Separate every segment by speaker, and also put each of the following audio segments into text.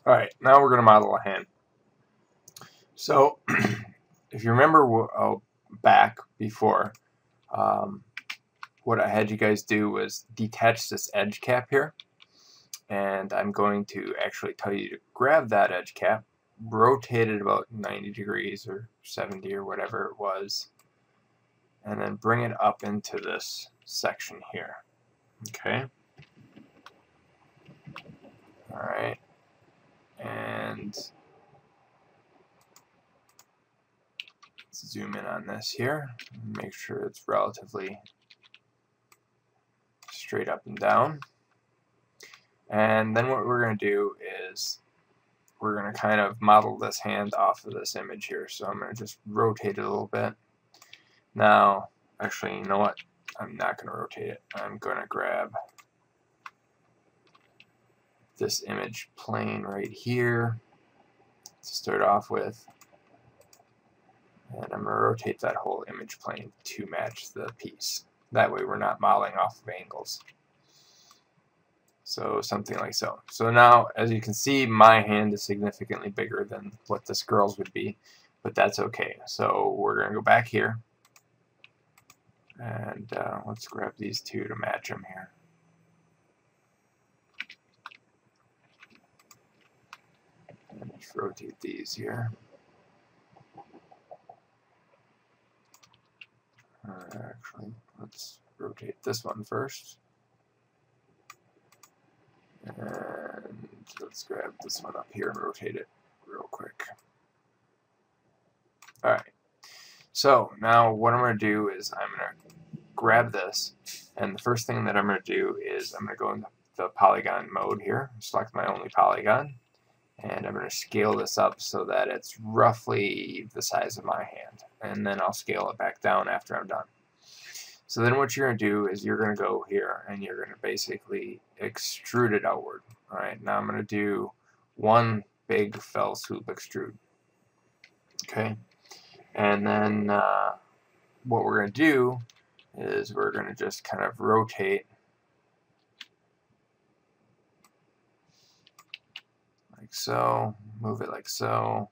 Speaker 1: Alright, now we're going to model a hand. So, if you remember back before, what I had you guys do was detach this edge cap here. And I'm going to actually tell you to grab that edge cap, rotate it about 90 degrees or 70 or whatever it was, and then bring it up into this section here. Okay? Alright. And let's zoom in on this here. Make sure it's relatively straight up and down. And then what we're going to do is we're going to kind of model this hand off of this image here. So I'm going to just rotate it a little bit. Now, actually, you know what? I'm not going to rotate it. I'm going to grab this image plane right here to start off with. And I'm going to rotate that whole image plane to match the piece. That way we're not modeling off of angles. So something like so. So now, as you can see, my hand is significantly bigger than what this girl's would be, but that's okay. So we're going to go back here, and let's grab these two to match them here. And just rotate these here. Actually, let's rotate this one first. And let's grab this one up here and rotate it real quick. Alright, so now what I'm going to do is I'm going to grab this, and the first thing that I'm going to do is I'm going to go into the polygon mode here, select my only polygon, and I'm going to scale this up so that it's roughly the size of my hand, and then I'll scale it back down after I'm done. So then what you're going to do is you're going to go here and you're going to basically extrude it outward. Alright, now I'm going to do one big fell swoop extrude. Okay, and then what we're going to do is we're going to just kind of rotate like so, move it like so,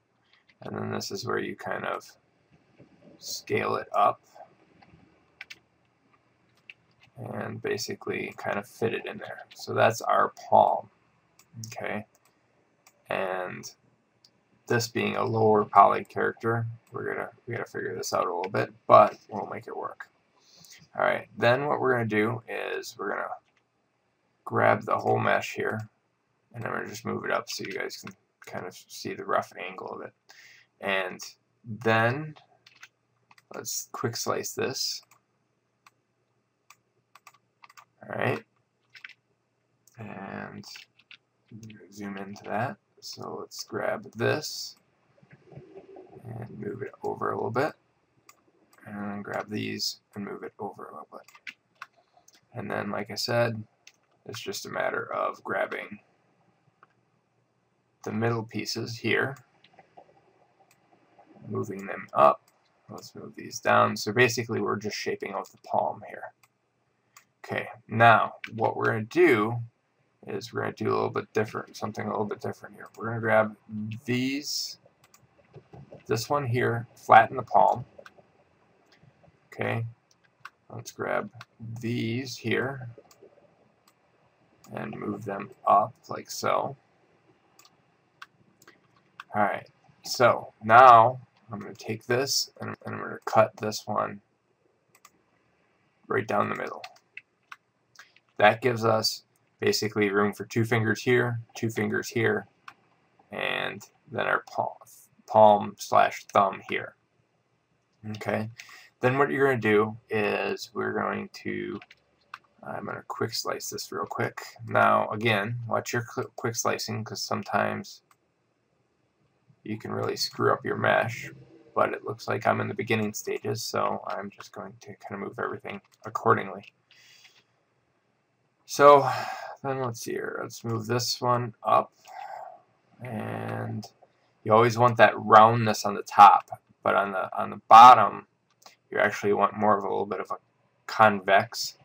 Speaker 1: and then this is where you kind of scale it up and basically kind of fit it in there. So that's our palm. Okay, and this being a lower poly character, we gotta figure this out a little bit, but we'll make it work. All right, then what we're gonna do is we're gonna grab the whole mesh here, and I'm gonna just move it up so you guys can kind of see the rough angle of it. And then let's quick slice this. Alright, and zoom into that. So let's grab this and move it over a little bit, and then grab these and move it over a little bit. And then, like I said, it's just a matter of grabbing the middle pieces here, moving them up. Let's move these down. So basically we're just shaping out the palm here. Okay, now what we're going to do is we're going to do a little bit different, something a little bit different here. We're going to grab this one here, flatten the palm. Okay, let's grab these here and move them up like so. Alright, so now I'm going to take this and I'm going to cut this one right down the middle. That gives us basically room for 2 fingers here, 2 fingers here, and then our palm/thumb here. Okay, then what you're going to do is we're going to, I'm going to quick slice this real quick. Now again, watch your quick slicing, because sometimes you can really screw up your mesh, but it looks like I'm in the beginning stages, so I'm just going to kind of move everything accordingly. So then let's see here, let's move this one up, and you always want that roundness on the top, but on the bottom you actually want more of a little bit of a convex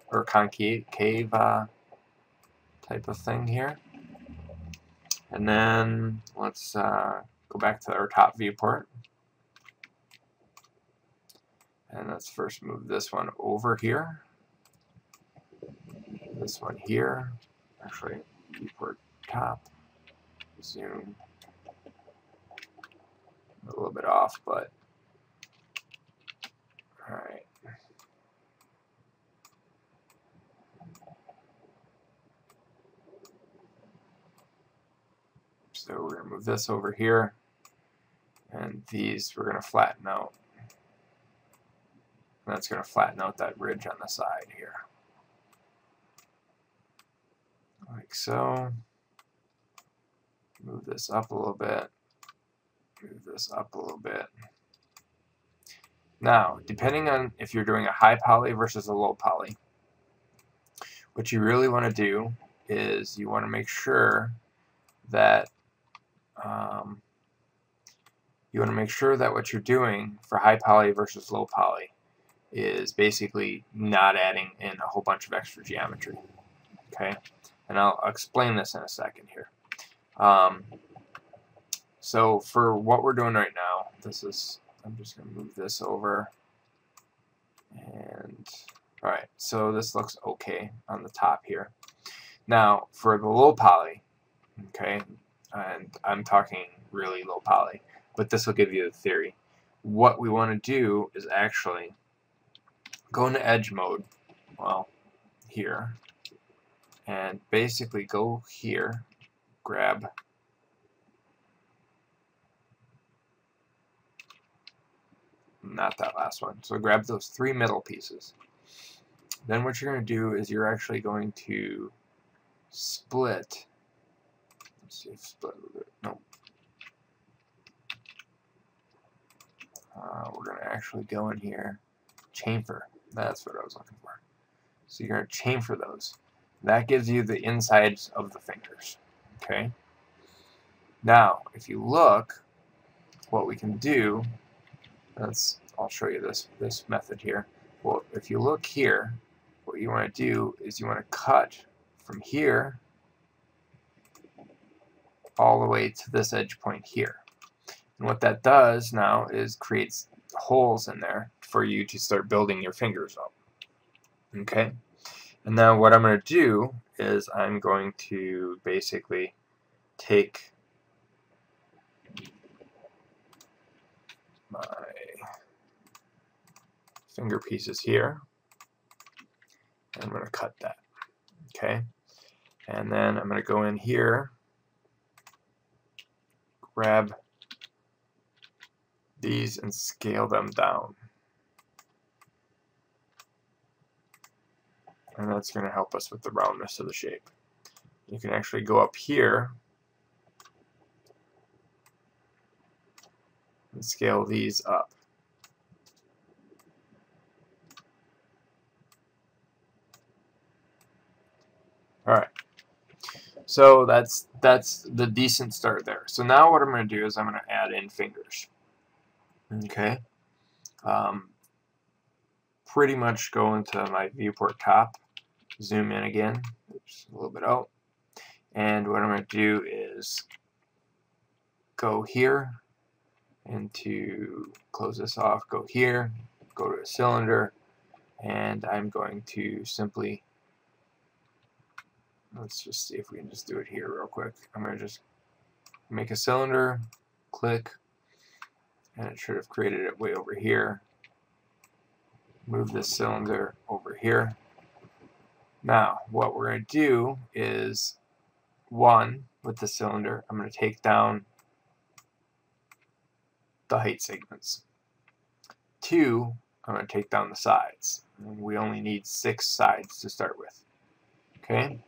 Speaker 1: or concave type of thing here. And then let's go back to our top viewport. And let's first move this one over here. This one here. Actually, viewport top. Zoom. A little bit off, but alright. So we're going to move this over here, and these we're going to flatten out. And that's going to flatten out that ridge on the side here. Like so. Move this up a little bit. Move this up a little bit. Now, depending on if you're doing a high poly versus a low poly, what you really want to do is you want to make sure that what you're doing for high poly versus low poly is basically not adding in a whole bunch of extra geometry. Okay, and I'll explain this in a second here. So for what we're doing right now, I'm just going to move this over. And alright, so this looks okay on the top here. Now, for the low poly, okay, and I'm talking really low poly, but this will give you the theory. What we want to do is actually go into edge mode, well, here, and basically go here, grab not that last one. So grab those three middle pieces. Then what you're going to do is you're actually going to split. Let's see if split a little bit. No. We're going to actually go in here, chamfer. That's what I was looking for. So you're going to chamfer those. That gives you the insides of the fingers. Okay. Now, if you look, what we can do. I'll show you this method here. Well, if you look here, what you want to do is you want to cut from here all the way to this edge point here. And what that does now is creates holes in there for you to start building your fingers up. Okay? And now what I'm going to do is I'm going to basically take my finger pieces here, and I'm going to cut that. Okay, and then I'm going to go in here, grab these and scale them down, and that's going to help us with the roundness of the shape. You can actually go up here and scale these up. Alright, so that's the decent start there. So now what I'm going to do is I'm going to add in fingers. Okay, pretty much go into my viewport top, zoom in again, oops, a little bit out, and what I'm going to do is go here, and to close this off, go here, go to a cylinder, and I'm going to simply, let's just see if we can just do it here real quick. I'm going to just make a cylinder, click, and it should have created it way over here. Move this cylinder over here. Now, what we're going to do is, one, with the cylinder, I'm going to take down the height segments. Two, I'm going to take down the sides. And we only need 6 sides to start with. Okay?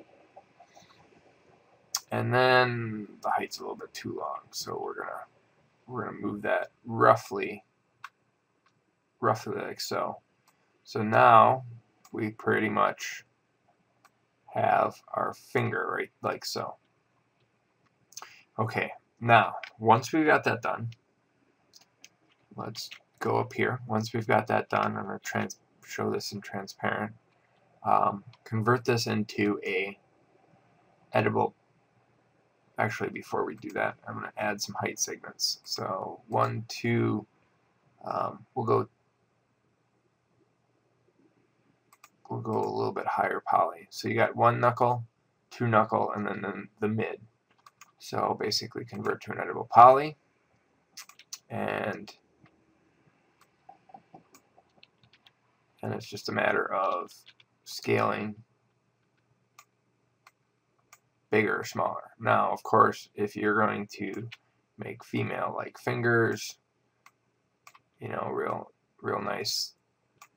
Speaker 1: And then the height's a little bit too long, so we're gonna move that roughly like so. So now we pretty much have our finger right like so. Okay, now once we've got that done, let's go up here. Once we've got that done, I'm going to show this in transparent. Convert this into a editable actually, before we do that, I'm going to add some height segments. So 1, 2, we'll go a little bit higher poly. So you got 1 knuckle, 2 knuckle, and then the mid. So basically convert to an editable poly, and it's just a matter of scaling bigger or smaller. Now, of course, if you're going to make female-like fingers, you know, real nice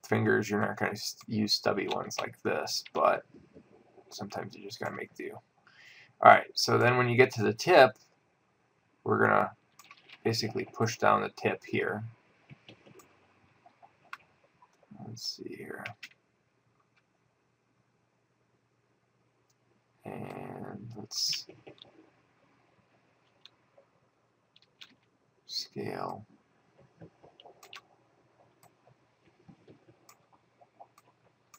Speaker 1: fingers, you're not going to use stubby ones like this, but sometimes you just got to make do. Alright, so then when you get to the tip, we're going to basically push down the tip here. Let's see here. And let's scale.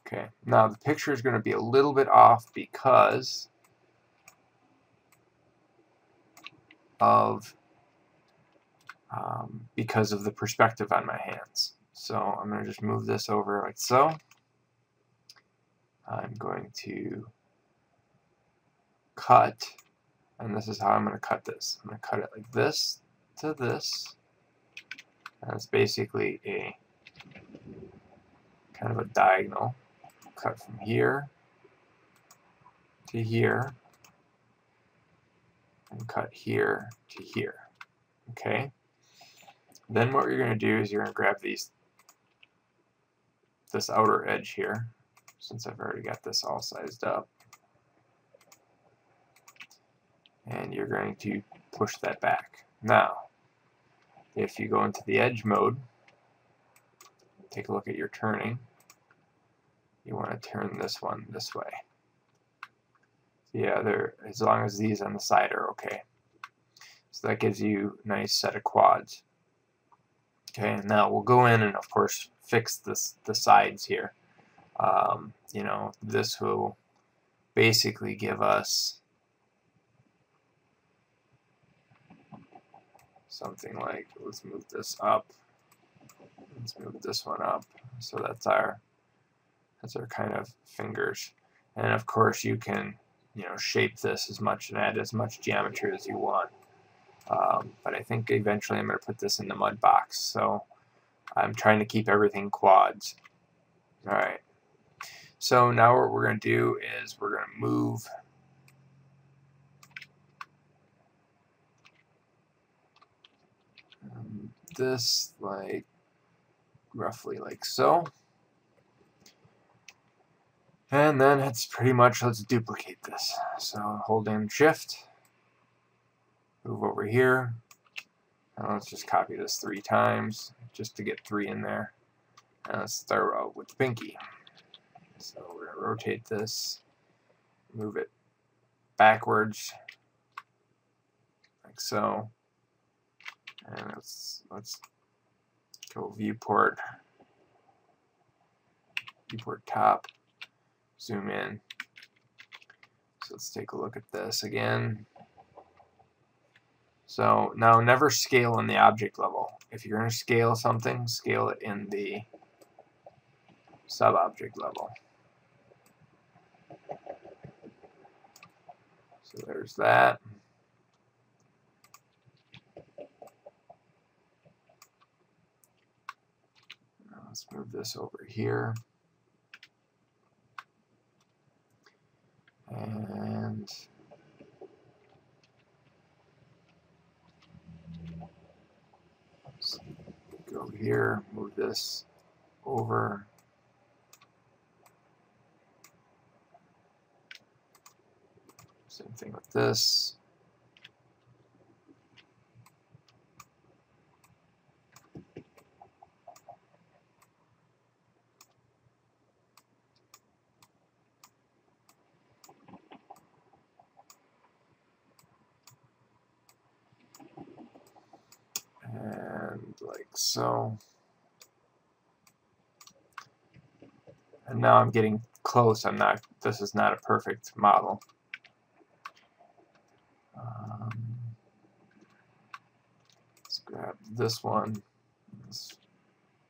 Speaker 1: Okay, now the picture is going to be a little bit off because of the perspective on my hands. So I'm going to just move this over like so. I'm going to cut, and this is how I'm going to cut this. I'm going to cut it like this to this. And it's basically a kind of a diagonal cut from here to here and cut here to here. Okay? Then what you're going to do is you're going to grab this outer edge here, since I've already got this all sized up, and you're going to push that back. Now, if you go into the edge mode, take a look at your turning, you want to turn this one this way. Yeah, as long as these on the side are okay. So that gives you a nice set of quads. Okay, and now we'll go in and of course fix the sides here. You know, this will basically give us something like, let's move this up. Let's move this one up. So that's our kind of fingers. And of course you can, you know, shape this as much and add as much geometry as you want. But I think eventually I'm going to put this in the mud box. So I'm trying to keep everything quads. Alright. So now what we're going to do is we're going to move this like roughly like so. And then it's pretty much, let's duplicate this. So hold in Shift, move over here, and let's just copy this 3 times just to get 3 in there. And let's start out with the pinky. So we're going to rotate this, move it backwards like so, and let's go viewport top, zoom in. So let's take a look at this again. So now never scale in the object level. If you're going to scale something, scale it in the sub-object level. So there's that. Now let's move this over here. And let's go here, move this over. Same thing with this. And like so. And now I'm getting close. This is not a perfect model. Let's grab this one. Let's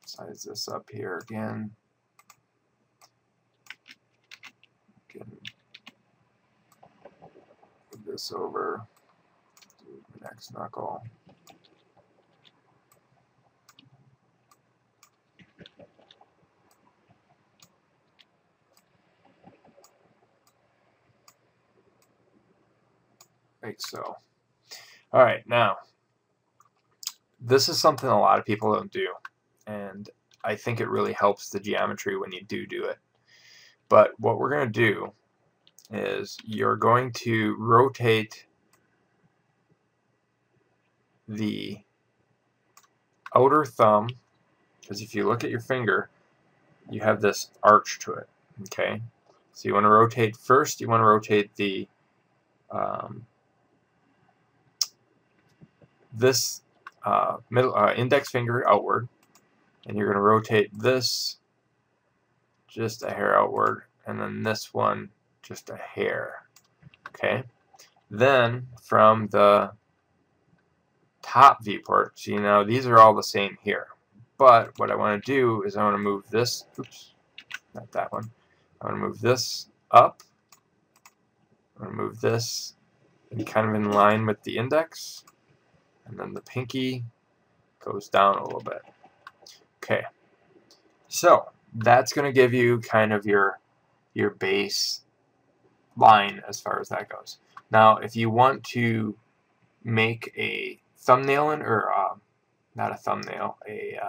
Speaker 1: size this up here again. Move this over to the next knuckle. Like so. All right, now this is something a lot of people don't do, and I think it really helps the geometry when you do it. But what we're going to do is you're going to rotate the outer thumb, because if you look at your finger, you have this arch to it. Okay, so you want to rotate first. You want to rotate the this middle index finger outward, and you're going to rotate this just a hair outward, and then this one just a hair. Okay, then from the top viewport, see now these are all the same here, but what I want to do is I want to move this, oops, not that one, I want to move this up, I want to move this kind of in line with the index, and then the pinky goes down a little bit. Okay, so that's going to give you kind of your base line as far as that goes. Now if you want to make a thumbnail or not a thumbnail, a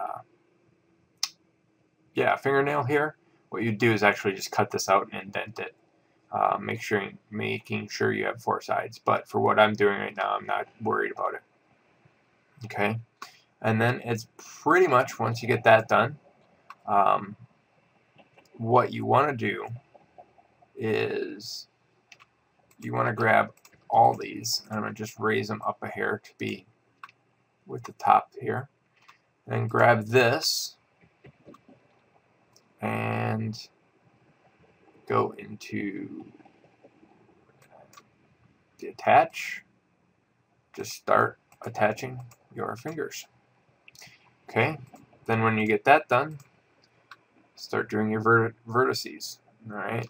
Speaker 1: fingernail here, what you do is actually just cut this out and indent it, making sure you have 4 sides. But for what I'm doing right now, I'm not worried about it. Okay, and then it's pretty much, once you get that done, what you want to do is you want to grab all these, and I'm going to just raise them up a hair to be with the top here, and grab this and go into the attach. Just start attaching your fingers. Okay, then when you get that done, start doing your vertices. Alright,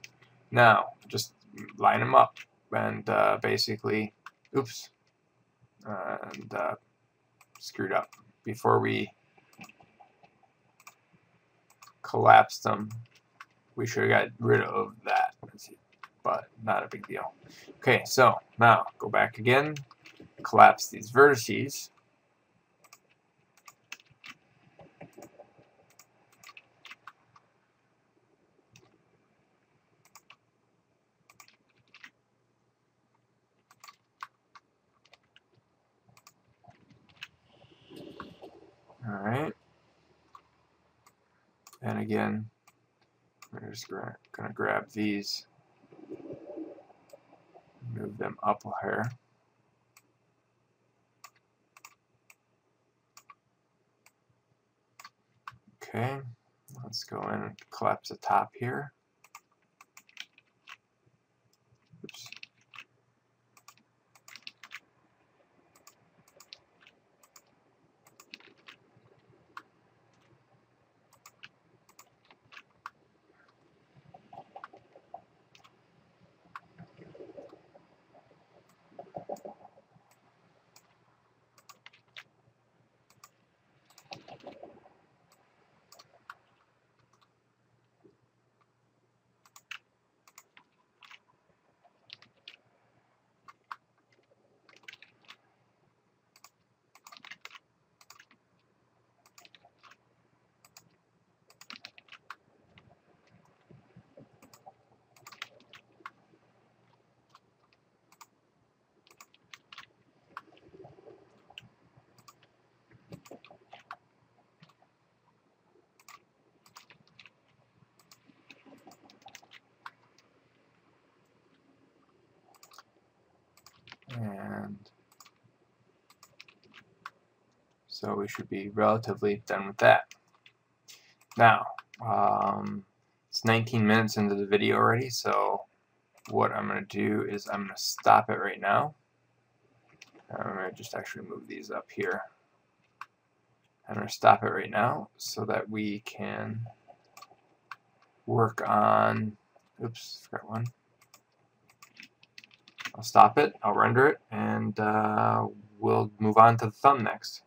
Speaker 1: now just line them up and basically, oops, and screwed up. Before we collapsed them, we should have got rid of that, but not a big deal. Okay, so now go back again, collapse these vertices. Alright, and again, we're just going to grab these, move them up a hair. Okay, let's go in and collapse the top here. Oops. And so we should be relatively done with that. Now, it's 19 minutes into the video already, so what I'm going to do is I'm going to stop it right now. I'm going to just actually move these up here. I'm going to stop it right now so that we can work on, oops, forgot one. I'll stop it, I'll render it, and we'll move on to the thumb next.